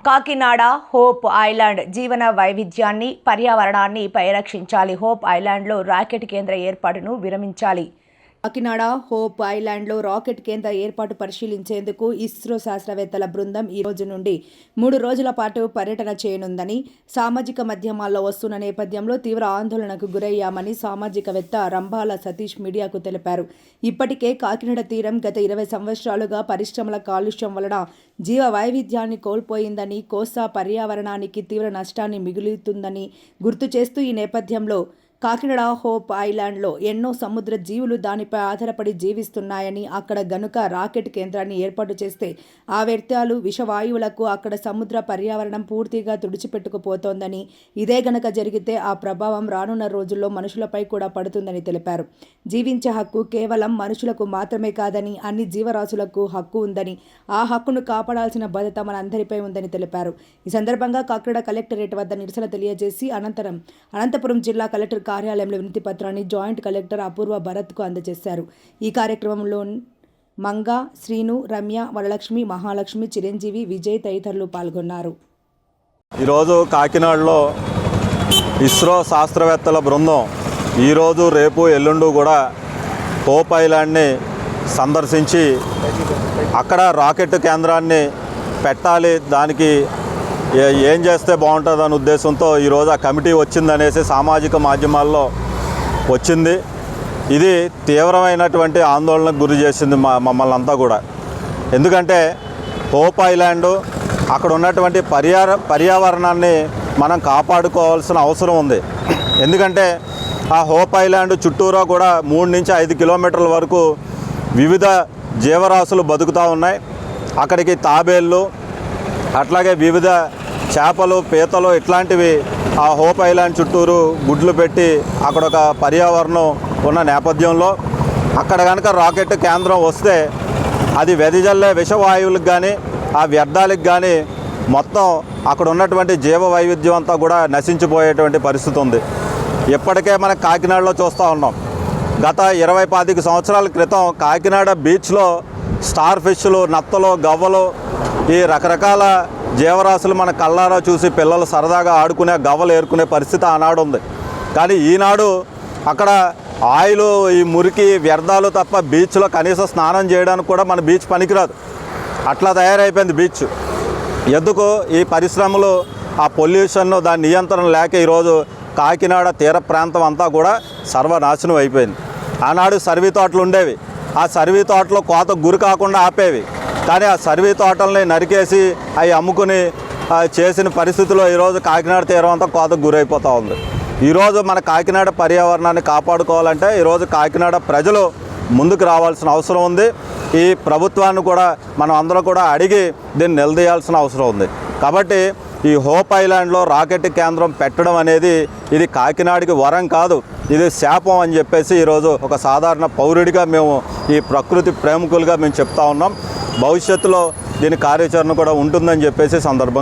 Kakinada hope island జీవన వైవిధ్యాన్ని పర్యావరణాన్ని పరిరక్షించాలి. హోప్ ఐలాండ్లో రాకెట్ కేంద్ర ఏర్పాటును విరమించాలి. కాకినాడ హోప్ ఐలాండ్లో రాకెట్ కేంద్ర ఏర్పాటు పరిశీలించేందుకు ఇస్రో శాస్త్రవేత్తల బృందం ఈ రోజు నుండి 3 రోజుల పాటు పర్యటన చేయనుందని సామాజిక మాధ్యమాల్లో వస్తున్న నేపథ్యంలో తీవ్ర ఆందోళనకు గురయ్యామని సామాజికవేత్త రంభాల సతీష్ మీడియాకు తెలిపారు. ఇప్పటికే కాకినాడ తీరం గత 20 సంవత్సరాలుగా పరిశ్రమల కాలుష్యం వలన జీవ వైవిధ్యాన్ని కోల్పోయిందని, కోస్తా పర్యావరణానికి తీవ్ర నష్టాన్ని మిగులుతుందని గుర్తు చేస్తూ ఈ నేపథ్యంలో కాకినాడ హోప్ ఐలాండ్లో ఎన్నో సముద్ర జీవులు దానిపై ఆధారపడి జీవిస్తున్నాయని, అక్కడ గనుక రాకెట్ కేంద్రాన్ని ఏర్పాటు చేస్తే ఆ వ్యర్థాలు విషవాయువులకు అక్కడ సముద్ర పర్యావరణం పూర్తిగా తుడిచిపెట్టుకుపోతోందని, ఇదే గనక జరిగితే ఆ ప్రభావం రానున్న రోజుల్లో మనుషులపై కూడా పడుతుందని తెలిపారు. జీవించే హక్కు కేవలం మనుషులకు మాత్రమే కాదని, అన్ని జీవరాశులకు హక్కు ఉందని, ఆ హక్కును కాపాడాల్సిన బాధ్యత మనందరిపై ఉందని తెలిపారు. ఈ సందర్భంగా కాకినాడ కలెక్టరేట్ వద్ద నిరసన తెలియజేసి అనంతపురం జిల్లా కలెక్టర్ కార్యాలయంలో వినతి పత్రాన్ని జాయింట్ కలెక్టర్ అపూర్వ భరత్కు అందజేశారు. ఈ కార్యక్రమంలో మంగ, శ్రీను, రమ్య, వరలక్ష్మి, మహాలక్ష్మి, చిరంజీవి, విజయ్ తదితరులు పాల్గొన్నారు. ఈరోజు కాకినాడలో ఇస్రో శాస్త్రవేత్తల బృందం ఈరోజు రేపు ఎల్లుండు కూడా హోప్ ఐలాండ్ని సందర్శించి అక్కడ రాకెట్ కేంద్రాన్ని పెట్టాలి, దానికి ఏం చేస్తే బాగుంటుందనే ఉద్దేశంతో ఈరోజు ఆ కమిటీ వచ్చిందనేసి సామాజిక మాధ్యమాల్లో వచ్చింది. ఇది తీవ్రమైనటువంటి ఆందోళనకు గురి చేసింది మమ్మల్ని అంతా కూడా. ఎందుకంటే హోప్ ఐలాండ్ అక్కడ ఉన్నటువంటి పర్యావరణాన్ని మనం కాపాడుకోవాల్సిన అవసరం ఉంది. ఎందుకంటే ఆ హోప్ ఐలాండ్ చుట్టూరా కూడా 3 నుంచి 5 కిలోమీటర్ల వరకు వివిధ జీవరాశులు బతుకుతూ ఉన్నాయి. అక్కడికి తాబేళ్ళు, అట్లాగే వివిధ చేపలు, పీతలు ఇట్లాంటివి ఆ హోప్ ఐలాండ్ చుట్టూరు గుడ్లు పెట్టి అక్కడ ఒక పర్యావరణం ఉన్న నేపథ్యంలో అక్కడ కనుక రాకెట్ కేంద్రం వస్తే అది వెదజల్లే విషవాయువులకు కానీ ఆ వ్యర్థాలకు కానీ మొత్తం అక్కడ ఉన్నటువంటి జీవ వైవిధ్యం అంతా కూడా నశించిపోయేటువంటి పరిస్థితి ఉంది. ఇప్పటికే మనం కాకినాడలో చూస్తూ ఉన్నాం. గత 20-25 సంవత్సరాల క్రితం కాకినాడ బీచ్లో స్టార్ ఫిష్లు, నత్తలు, గవ్వలు, ఈ రకరకాల జీవరాశులు మన కళ్ళారా చూసి పిల్లలు సరదాగా ఆడుకునే గవ్వలు ఏరుకునే పరిస్థితి ఆనాడు ఉంది. కానీ ఈనాడు అక్కడ ఆయిల్, ఈ మురికి వ్యర్థాలు తప్ప బీచ్లో కనీసం స్నానం చేయడానికి కూడా మన బీచ్ పనికిరాదు. అట్లా తయారైపోయింది బీచ్. ఎందుకు? ఈ పరిశ్రమలు, ఆ పొల్యూషన్, దాని నియంత్రణ లేక ఈరోజు కాకినాడ తీర ప్రాంతం అంతా కూడా సర్వనాశనం అయిపోయింది. ఆనాడు సర్వీ తోటలు ఉండేవి. ఆ సర్వీ తోటలో కోత గురి కాకుండా ఆపేవి. కానీ ఆ సర్వీ తోటల్ని నరికేసి అవి అమ్ముకుని చేసిన పరిస్థితిలో ఈరోజు కాకినాడ తీరం అంతా కోతకు గురైపోతూ ఉంది. ఈరోజు మన కాకినాడ పర్యావరణాన్ని కాపాడుకోవాలంటే ఈరోజు కాకినాడ ప్రజలు ముందుకు రావాల్సిన అవసరం ఉంది. ఈ ప్రభుత్వాన్ని కూడా మనం అందరం కూడా అడిగి దీన్ని నిలదీయాల్సిన అవసరం ఉంది. కాబట్టి ఈ హోప్ ఐలాండ్లో రాకెట్ కేంద్రం పెట్టడం అనేది ఇది కాకినాడకి వరం కాదు, ఇది శాపం అని చెప్పేసి ఈరోజు ఒక సాధారణ పౌరుడిగా మేము, ఈ ప్రకృతి ప్రేమికులుగా మేము చెప్తా ఉన్నాం. భవిష్యత్తులో దీని కార్యాచరణ కూడా ఉంటుందని చెప్పేసి సందర్భం